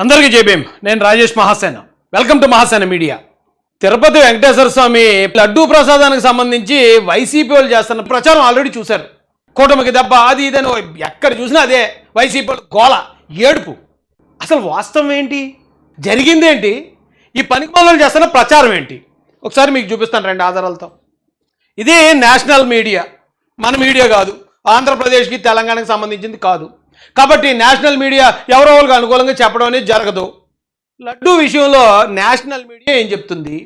అందరికీ జైభీం. నేను Rajesh Mahasena. Welcome to Mahasena media. Tirupati Venkateswara Swamy laddu ప్రసాదానికి సంబంధించి వైసీపీ వాళ్ళు చేస్తున్న ప్రచారం ఆల్రెడీ చూశారు. కూటమికి దెబ్బ అది ఇదని ఎక్కడ చూసినా అదే వైసీపీ గోల, ఏడుపు. అసలు వాస్తవం ఏంటి, జరిగిందేంటి, ఈ పనికిమాలను చేస్తున్న ప్రచారం ఏంటి ఒకసారి మీకు చూపిస్తాను రెండు ఆధారాలతో. ఇది నేషనల్ మీడియా, మన మీడియా కాదు, ఆంధ్రప్రదేశ్కి తెలంగాణకి సంబంధించింది కాదు. కాబట్టి నేషనల్ మీడియా ఎవరో వాళ్ళకి అనుకూలంగా చెప్పడం అనేది జరగదు. లడ్డూ విషయంలో నేషనల్ మీడియా ఏం చెప్తుంది,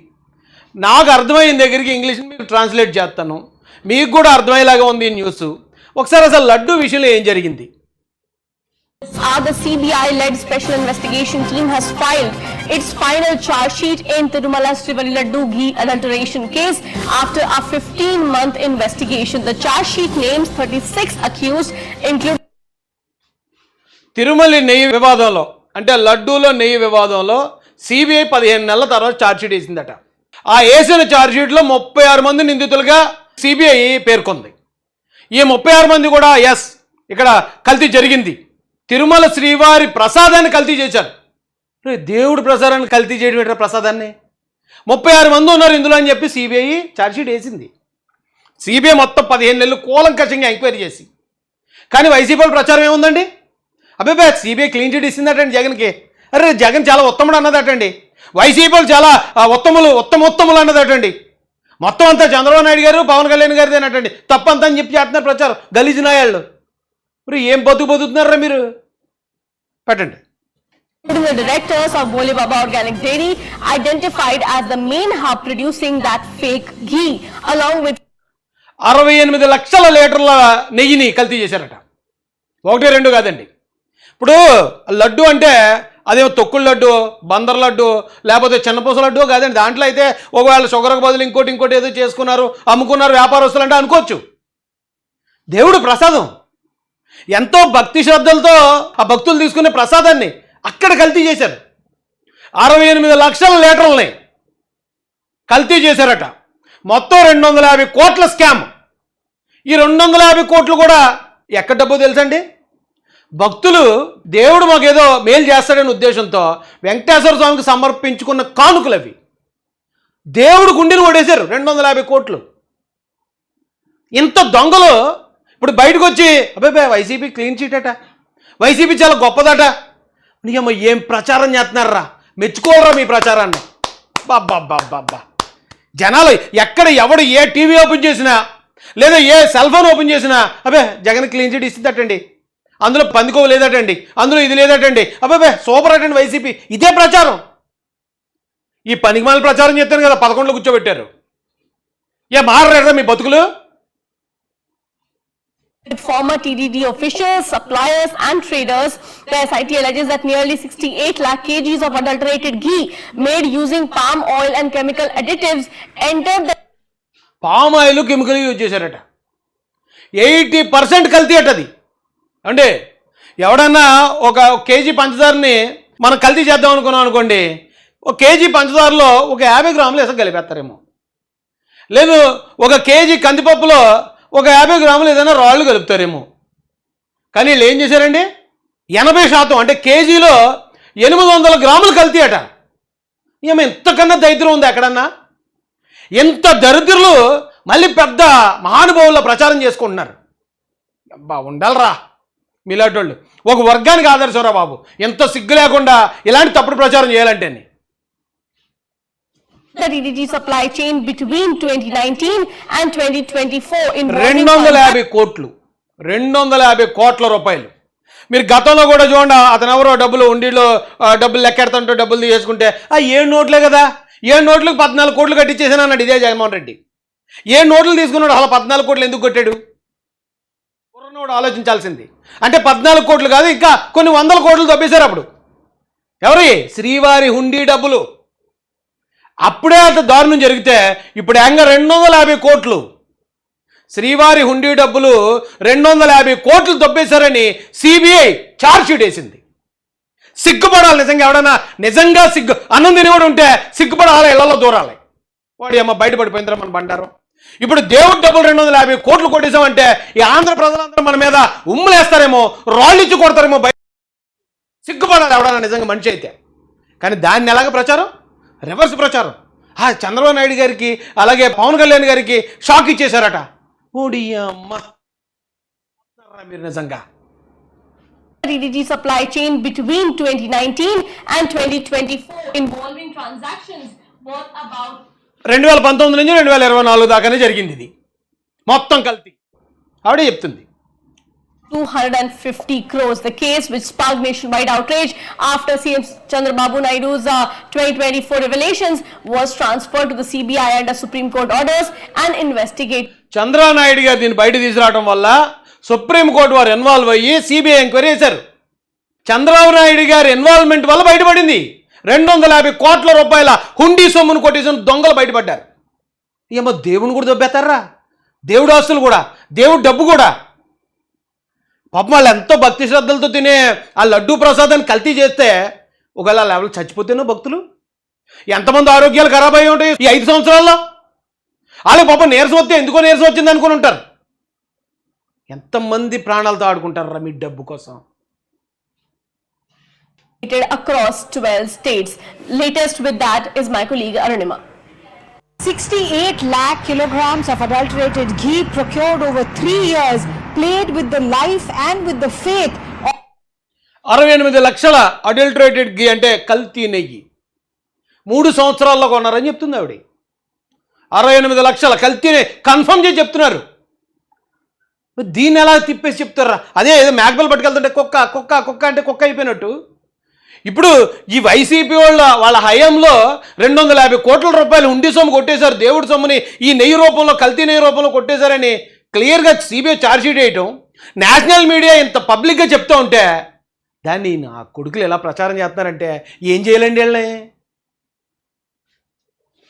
నాకు అర్థమైన దగ్గరికి ఇంగ్లీష్ని మీకు ట్రాన్స్లేట్ చేస్తాను, మీకు కూడా అర్థమయ్యేలాగా ఉంది ఈ న్యూస్. ఒకసారి అసలు లడ్డూ విషయంలో ఏం జరిగింది. The CBI-led special investigation team has filed its final charge sheet in Tirumala Srivali Laddu Ghee adulteration case after a 15-month investigation. The charge sheet names 36 accused, including Tirumala నెయ్యి వివాదంలో అంటే లడ్డూలో నెయ్యి వివాదంలో సిబిఐ 15 నెలల తర్వాత ఛార్జ్షీట్ వేసిందట. ఆ వేసిన ఛార్జ్షీట్లో 36 మంది నిందితులుగా సిబిఐ పేర్కొంది. ఈ 36 మంది కూడా ఎస్ ఇక్కడ కల్తీ జరిగింది, తిరుమల శ్రీవారి ప్రసాదాన్ని కల్తీ చేశారు. దేవుడి ప్రసాదాన్ని కల్తీ చేయడం ఏంటో, ప్రసాదాన్ని 36 మంది ఉన్నారు ఇందులో అని చెప్పి సిబిఐ ఛార్జ్షీట్ వేసింది. సిబిఐ మొత్తం 15 నెలలు కూలంకషంగా ఎంక్వైరీ చేసి, కానీ వైసీపీ ప్రచారం ఏముందండి, అబ్బాయి సిబిఐ క్లీన్ చిట్ ఇస్తుందటండి జగన్కి. అరే జగన్ చాలా ఉత్తముడు అన్నదటండి, వైసీపీలు చాలా ఉత్తమోత్తములు అన్నదటండి. మొత్తం అంతా చంద్రబాబు నాయుడు గారు పవన్ కళ్యాణ్ గారిది అన్నట్టండి. తప్పంతా అని చెప్పి చేస్తున్నారు ప్రచారం గలీజు నాయాళ్ళు. మరి ఏం బతుకుతున్నారా మీరు, పెట్టండి. the directors of Bole Baba Organic Dairy identified as the main hub producing that fake ghee along with 68 లక్షల లీటర్ల నెయ్యిని కల్తీ చేశారట. 1-2 కాదండి. ఇప్పుడు లడ్డు అంటే అదేమో తొక్కుడు లడ్డు, బందర్ లడ్డు, లేకపోతే చిన్నపూస లడ్డు కాదండి. దాంట్లో అయితే ఒకవేళ షుగర్కి బదులు ఇంకోటి ఏదో చేసుకున్నారు, అమ్ముకున్నారు వ్యాపారస్తులు అంటే అనుకోవచ్చు. దేవుడు ప్రసాదం, ఎంతో భక్తి శ్రద్ధలతో ఆ భక్తులు తీసుకునే ప్రసాదాన్ని అక్కడ కల్తీ చేశారు. 68 లక్షల లీటర్లని కల్తీ చేశారట. మొత్తం 250 కోట్ల స్కామ్. ఈ 250 కోట్లు కూడా ఎక్కడ డబ్బు తెలుసండి, భక్తులు దేవుడు మాకేదో మేలు చేస్తాడనే ఉద్దేశంతో వెంకటేశ్వర స్వామికి సమర్పించుకున్న కానుకలు అవి. దేవుడు గుండెని ఓడేశారు 250 కోట్లు. ఇంత దొంగలు ఇప్పుడు బయటకు వచ్చి అబ్బాయి వైసీపీ క్లీన్ చీట్ అట, వైసీపీ చాలా గొప్పదట, నీయమ్మ ఏం ప్రచారం చేస్తున్నారా, మెచ్చుకోరా మీ ప్రచారాన్ని. బాబ్బా జనాలు ఎక్కడ ఎవడు ఏ టీవీ ఓపెన్ చేసినా లేదా ఏ సెల్ ఫోన్ ఓపెన్ చేసినా అబ్బే జగన్ క్లీన్ చీట్ ఇస్తుందటండి, అందులో పందికోవ లేదటండి, అందులో ఇది లేదటండి, అబ్బాబే సూపర్ అటండి వైసీపీ. ఇదే ప్రచారం. ఈ పనికిమాల ప్రచారం చేస్తాను కదా 11లో కూర్చోబెట్టారు. ఏ మారరా మీ బతుకులు. former TDD officials, suppliers and traders. The SIT alleges that nearly 68 lakh kgs of adulterated ghee made using palm oil and chemical additives entered the palm oil chemical use చేశారట. 80% కల్తీ అటది. అంటే ఎవడన్నా ఒక కేజీ పంచదారని మనం కల్తీ చేద్దాం అనుకున్నాం అనుకోండి, ఒక కేజీ పంచదారలో ఒక 50 గ్రాములు ఇసుక కలిపేస్తారేమో, లేదు ఒక కేజీ కందిపప్పులో ఒక 50 గ్రాములు ఏదైనా రాళ్ళు కలుపుతారేమో. కానీ వీళ్ళు ఏం చేశారండి, 80% అంటే కేజీలో 800 గ్రాములు కల్తీ అట. ఏమో ఇంతకన్నా దరిద్రం ఉంది ఎక్కడన్నా. ఎంత దరిద్రులు మళ్ళీ పెద్ద మహానుభావుల ప్రచారం చేసుకుంటున్నారు. అబ్బా ఉండాలరా మీలాంటోళ్ళు, ఒక వర్గానికి ఆదర్శరా బాబు. ఎంత సిగ్గు లేకుండా ఇలాంటి తప్పుడు ప్రచారం చేయాలంటే. the TDD supply chain between 2019 and 2024 in 250 కోట్లు, 250 కోట్ల రూపాయలు. మీరు గతంలో కూడా చూడండి, అతను ఎవరో డబ్బులు ఉండిలో డబ్బులు లెక్కెడుతుంటూ డబ్బులు తీసుకుంటే 7 నోట్లే కదా, 7 నోట్లకు 14 కోట్లు కట్టించేసాను అన్నాడు ఇదే జగన్మోహన్ రెడ్డి. 7 నోట్లు తీసుకున్నాడు, అలా 14 కోట్లు ఎందుకు కొట్టాడు, కుర్రనోడు ఆలోచించాల్సింది. అంటే 14 కోట్లు కాదు, ఇంకా కొన్ని 100 కోట్లు దొబ్బేశారు అప్పుడు. ఎవరి శ్రీవారి హుండీ డబ్బులు. అప్పుడే అంత దారుణం జరిగితే ఇప్పుడు ఏకంగా 250 కోట్లు శ్రీవారి హుండీ డబ్బులు 250 కోట్లు దొబ్బేశారని సిబిఐ ఛార్జ్షీట్ వేసింది. సిగ్గుపడాలి నిజంగా. ఎవడన్నా నిజంగా అన్నం తినేవాడు ఉంటే సిగ్గుపడాలి, ఇళ్లలో దూరాలి. వాడి అమ్మ బయటపడిపోయిందిరా మన బండారం. ఇప్పుడు దేవుడి డబ్బులు 250 కోట్లు కొట్టేసామంటే ఈ ఆంధ్ర ప్రజలందరూ మన మీద ఉమ్ములేస్తారేమో, రాళ్ళు ఇచ్చి కొడతారేమో. సిగ్గుపడాలి ఎవడన్నా నిజంగా మనిషి అయితే. కానీ దాన్ని ఎలాగ ప్రచారం, రివర్స్ ప్రచారం. చంద్రబాబు నాయుడు గారికి అలాగే పవన్ కళ్యాణ్ గారికి షాక్ ఇచ్చేశారట. ఓడి అమ్మ మీరు నిజంగా. DDG supply chain between 2019 and 2024 involving transactions worth about 2019 నుంచి 2024 దాకానే జరిగింది ఇది మొత్తం కల్తీ. ఆవిడే చెప్తుంది 250 crores. The case which sparked nationwide outrage after CM Chandrababu Naidu's 2024 revelations was transferred to the CBI under Supreme Court orders and investigate. Chandrababu Naidu గారు దీన్ని బయట తీసుకురావడం వల్ల సుప్రీంకోర్టు వారు ఇన్వాల్వ్ అయ్యి సిబిఐ ఎంక్వైరీ చేశారు. చంద్రబాబు నాయుడు గారి ఇన్వాల్వ్మెంట్ వల్ల బయటపడింది. 250 కోట్ల రూపాయల హుండీ సొమ్మును కొట్టేసిన దొంగలు బయటపడ్డారు. ఏమో దేవుని కూడా దొబ్బేస్తారా, దేవుడు ఆస్తులు కూడా, దేవుడు డబ్బు కూడా. పాపం వాళ్ళు ఎంతో భక్తి శ్రద్ధలతో తినే ఆ లడ్డూ ప్రసాదాన్ని కల్తీ చేస్తే ఒకవేళ లెవెల్ చచ్చిపోతేనో భక్తులు ఎంతమంది ఆరోగ్యాలు ఖరాబ్ అయ్యి ఉంటాయి ఈ 5 సంవత్సరాల్లో. వాళ్ళకి పాపం నీరసం వస్తే ఎందుకో నీరసం వచ్చింది అనుకుని ఉంటారు. ఎంతమంది ప్రాణాలతో ఆడుకుంటారా మీ డబ్బు కోసం. Across 12 states. Latest with that is my colleague Arunima. 68 lakh kilograms of adulterated ghee procured over 3 years played with the life and with the faith. 68 లక్షల అడల్టరేటెడ్ ఘీ అంటే కల్తీ నెయ్యి 3 సంవత్సరాల్లో కొన్నారని చెప్తుంది ఆవిడ. 68 లక్షల కల్తీని కన్ఫర్మ్ చేసి చెప్తున్నారు. దీన్ని ఎలా తిప్పేసి చెప్తారా? అదే ఏదో మేకపిల్ల పట్టుకెళ్తుంటే కుక్క కుక్క కుక్క అంటే కుక్క అయిపోయినట్టు. ఇప్పుడు ఈ వైసీపీ వాళ్ళ హయాంలో 250 కోట్ల రూపాయలు ఉండి సొమ్ము కొట్టేశారు. దేవుడి సొమ్ముని ఈ నెయ్యి రూపంలో, కల్తీ నెయ్యి రూపంలో కొట్టేశారని క్లియర్గా సిబిఐ ఛార్జ్షీట్ వేయటం, నేషనల్ మీడియా ఇంత పబ్లిక్గా చెప్తూ ఉంటే దాన్ని నా కొడుకులు ఎలా ప్రచారం చేస్తున్నారంటే ఏం చేయాలండి వీళ్ళని.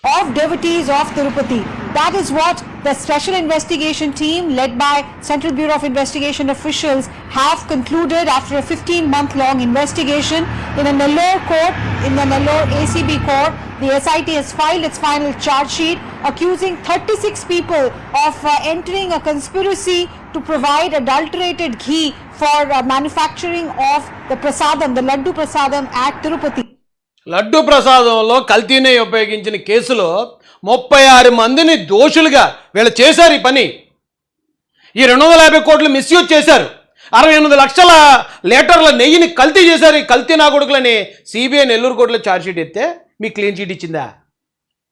Of devotees of Tirupati. That is what the special investigation team led by Central Bureau of Investigation officials have concluded after a 15-month-long investigation in a Nellore court, in the Nellore ACB court. The SIT has filed its final charge sheet accusing 36 people of entering a conspiracy to provide adulterated ghee for manufacturing of the prasadam, the Laddu Prasadam at Tirupati. Laddu ప్రసాదంలో కల్తీ నెయ్యి ఉపయోగించిన కేసులో 36 మందిని దోషులుగా వీళ్ళు చేశారు ఈ పని. ఈ 250 కోట్లు మిస్యూజ్ చేశారు. 68 లక్షల లీటర్ల నెయ్యిని కల్తీ చేశారు. ఈ కల్తీ నా కొడుకులని సిబిఐ నెల్లూరు కోర్టులో ఛార్జ్షీట్ ఇస్తే మీ క్లీన్ చీట్ ఇచ్చిందా?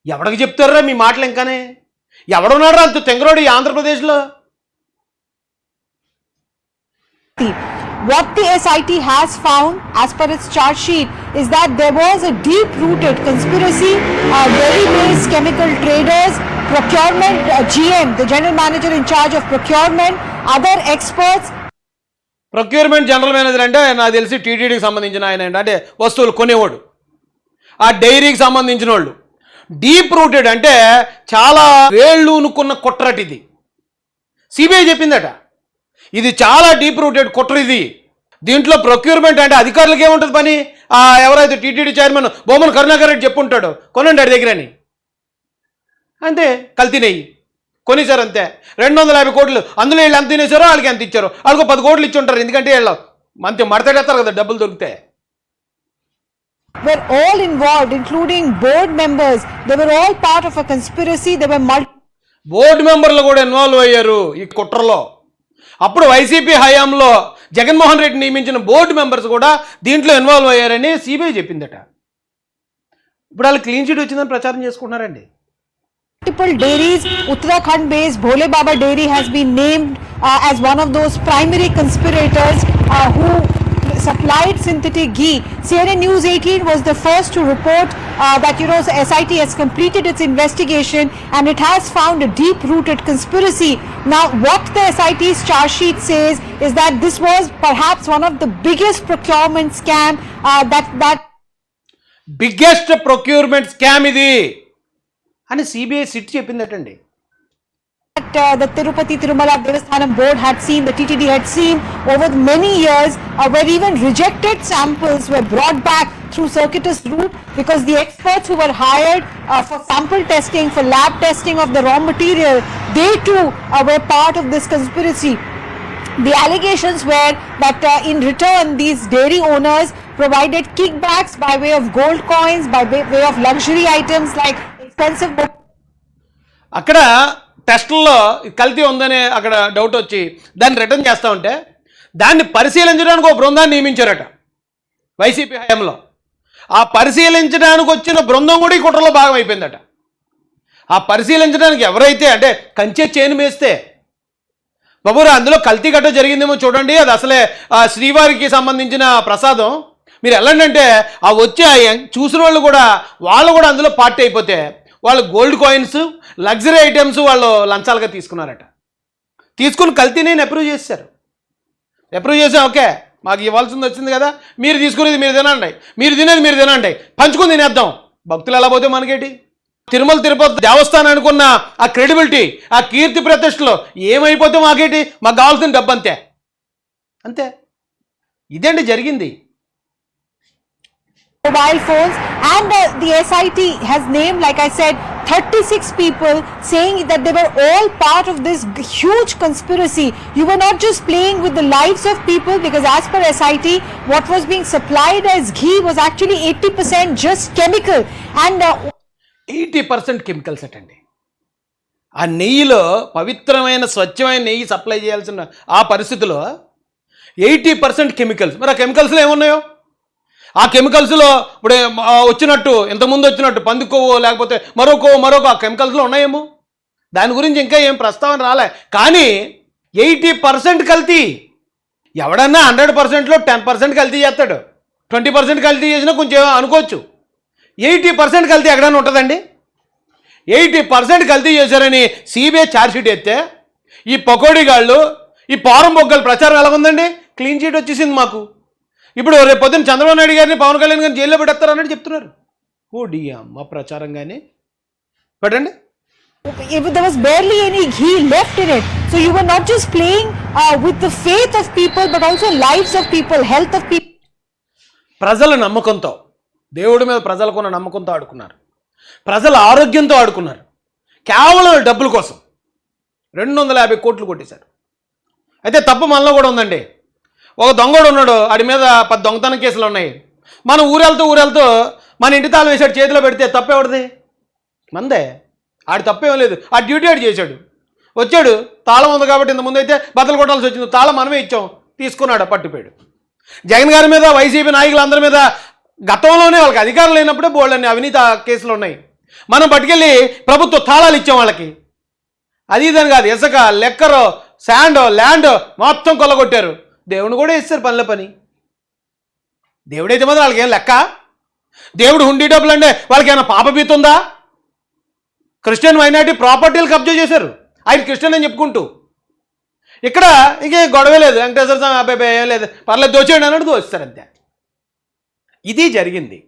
ఎవడికి చెప్తారా మీ మాటలు? ఇంకానే ఎవడున్నాడు అంత తెంగరోడు ఈ ఆంధ్రప్రదేశ్లో? What the SIT has found as per its charge sheet is that there was a deep-rooted conspiracy. Dairy-based chemical traders, procurement, GM, the general manager in charge of procurement, other experts. Procurement general manager అంటే నాకు తెలిసి టీటీడీకి సంబంధించిన ఆయన అంటే వస్తువులు కొనేవాడు. ఆ డైరీకి సంబంధించిన వాళ్ళు. డీప్ రూటెడ్ అంటే చాలా వేళ్ళూనుకున్న కుట్రటి ఇది. సిబిఐ చెప్పిందట ఇది చాలా డీప్ రూటెడ్ కుట్ర ఇది. దీంట్లో ప్రొక్యూర్మెంట్ అంటే అధికారులకు ఏముంటుంది పని? ఎవరైతే టీటీడీ చైర్మన్ బొమ్మను కరుణాకర్ రెడ్డి చెప్పుంటాడు కొనండి అడి దగ్గరని, అంతే. కల్తీ నెయ్యి కొనేశారు అంతే. 250 కోట్లు అందులో వీళ్ళు ఎంత తినేశారో వాళ్ళకి ఎంత ఇచ్చారో వాళ్ళకు 10 కోట్లు ఇచ్చి ఉంటారు. ఎందుకంటే వీళ్ళు మంచి మడతడేస్తారు కదా డబ్బులు దొరికితే. Were all involved, including board members. They were all part of a conspiracy. They were board మెంబర్లు కూడా ఇన్వాల్వ్ అయ్యారు ఈ కుట్రలో. అప్పుడు వైసీపీ హయాంలో జగన్మోహన్ రెడ్డి నియమించిన బోర్డు మెంబర్స్ కూడా దీంట్లో ఇన్వాల్వ్ అయ్యారని సిబిఐ చెప్పిందట. ఇప్పుడు వాళ్ళు క్లీన్ చీట్ వచ్చిందని ప్రచారం చేసుకుంటున్నారండి. multiple dairies. Uttarakhand-based Bhole Baba Dairy has been named as one of those primary conspirators who supplied synthetic ghee. CNN News 18 was the first to report that SIT has completed its investigation and it has found a deep-rooted conspiracy. Now, what the SIT's charge sheet says is that this was perhaps one of the biggest procurement scam that biggest procurement scam ఇది అని CBI SIT చెప్పిందటండి. The Tirupati Tirumala Devasthanam board had seen, the TTD had seen over many years where even rejected samples were brought back through circuitous route because the experts who were hired for sample testing, for lab testing of the raw material, they too were part of this conspiracy. The allegations were that in return these dairy owners provided kickbacks by way of gold coins, by way of luxury items like expensive. అక్కడ టెస్టుల్లో కల్తీ ఉందని అక్కడ doubt వచ్చి దాన్ని return చేస్తూ ఉంటే దాన్ని పరిశీలించడానికి ఒక బృందాన్ని నియమించారట వైసీపీ హయాంలో. ఆ పరిశీలించడానికి వచ్చిన బృందం కూడా ఈ కుట్రలో భాగం అయిపోయిందట. ఆ పరిశీలించడానికి ఎవరైతే అంటే కంచె చేను మేస్తే బాబురా అందులో కల్తీ గట్ట జరిగిందేమో చూడండి, అది అసలే శ్రీవారికి సంబంధించిన ప్రసాదం, మీరు వెళ్ళండి అంటే ఆ వచ్చే చూసిన వాళ్ళు కూడా అందులో పార్టీ అయిపోతే వాళ్ళు గోల్డ్ కాయిన్స్ లగ్జరీ ఐటమ్స్ వాళ్ళు లంచాలుగా తీసుకున్నారట. తీసుకుని కల్తీని అప్రూవ్ చేశారు. అప్రూవ్ చేసాం, ఓకే మాకు ఇవ్వాల్సింది వచ్చింది కదా, మీరు తీసుకునేది మీరు తినండి, మీరు తినేది మీరు తినండి, పంచుకుని తినేద్దాం. భక్తులు ఎలా పోతే మనకేటి? తిరుమల తిరుపతి దేవస్థానానికి ఉన్న ఆ క్రెడిబిలిటీ, ఆ కీర్తి ప్రతిష్టలు ఏమైపోతే మాకేటి? మాకు కావాల్సిన డబ్బు అంతే అంతే. ఇదేంటి జరిగింది. Mobile phones, and the SIT has named, like I said, 36 people, saying that they were all part of this huge conspiracy. You were not just playing with the lives of people, because as per SIT, what was being supplied as ghee was actually 80% just chemical, and 80% chemicals అటండి. ఆ నెయ్యిలో పవిత్రమైన స్వచ్ఛమైన నెయ్యి supply చేయాల్సిన ఆ పరిస్థితిలో 80% chemicals. మరి ఆ కెమికల్స్లో ఏమున్నాయో? ఆ కెమికల్స్లో ఇప్పుడు వచ్చినట్టు ఇంతకుముందు వచ్చినట్టు పందికొవ్వు లేకపోతే మరొక ఆ కెమికల్స్లో ఉన్నాయేమో. దాని గురించి ఇంకా ఏం ప్రస్తావన రాలే. కానీ 80% కల్తీ. ఎవడన్నా 100%లో 10% కల్తీ చేస్తాడు, 20% కల్తీ చేసినా కొంచెం అనుకోవచ్చు. 80% కల్తీ ఎక్కడైనా ఉంటుందండి? 80% కల్తీ చేశారని సిబిఐ ఛార్జ్షీట్ ఎత్తే ఈ పకోడీగాళ్ళు ఈ పారం బొగ్గల ప్రచారం ఎలా ఉందండి? క్లీన్ చీట్ వచ్చేసింది మాకు. ఇప్పుడు రేపు పొద్దున్న చంద్రబాబు నాయుడు గారిని పవన్ కళ్యాణ్ గారిని జైల్లో పెట్టేస్తారు అన్నట్టు చెప్తున్నారు. ఓ డియమ్మ ప్రచారం కానీ పెట్టండి. there was barely any ghee left in it. So you were not just playing with the faith of people, but also lives of people, health of people. ప్రజల నమ్మకంతో, దేవుడి మీద ప్రజలకున్న నమ్మకంతో ఆడుకున్నారు. ప్రజల ఆరోగ్యంతో ఆడుకున్నారు. కేవలం డబ్బుల కోసం 250 కోట్లు కొట్టేశారు. అయితే తప్పు మనలో కూడా ఉందండి. ఒక దొంగడు ఉన్నాడు, ఆడి మీద 10 దొంగతనం కేసులు ఉన్నాయి. మనం ఊరెళ్తూ మన ఇంటి తాళం వేసాడు, చేతిలో పెడితే తప్పేవడది? మందే. ఆడి తప్పేం లేదు, ఆ డ్యూటీ ఆడు చేశాడు. వచ్చాడు, తాళం ఉంది కాబట్టి ఇంతకుముందు అయితే బద్దలు కొట్టాల్సి వచ్చింది, తాళం మనమే ఇచ్చాం, తీసుకున్నాడు, పట్టుపోయాడు. జగన్ గారి మీద వైసీపీ నాయకులందరి మీద గతంలోనే వాళ్ళకి అధికారం లేనప్పుడే బోల్డన్ని అవినీతి కేసులు ఉన్నాయి. మనం పట్టుకెళ్ళి ప్రభుత్వ తాళాలు ఇచ్చాం వాళ్ళకి. అది ఇదని కాదు, ఇసుక, లెక్కరు, శాండ్, ల్యాండ్ మొత్తం కొల్లగొట్టారు. దేవుని కూడా ఇస్తారు పనిలో పని. దేవుడైతే మాత్రం వాళ్ళకి ఏం లెక్క? దేవుడు హుండీ డబ్బులు అంటే వాళ్ళకి ఏమైనా పాపభీతి ఉందా? క్రిస్టియన్ మైనారిటీ ప్రాపర్టీలు కబ్జా చేశారు ఆయన క్రిస్టియన్ అని చెప్పుకుంటూ. ఇక్కడ ఇంకే గొడవే లేదు, వెంకటేశ్వర స్వామి అబ్బాయి ఏం లేదు, పర్లేదు దోచేయండి అన్నట్టు దోస్తారు అంతే. ఇది జరిగింది.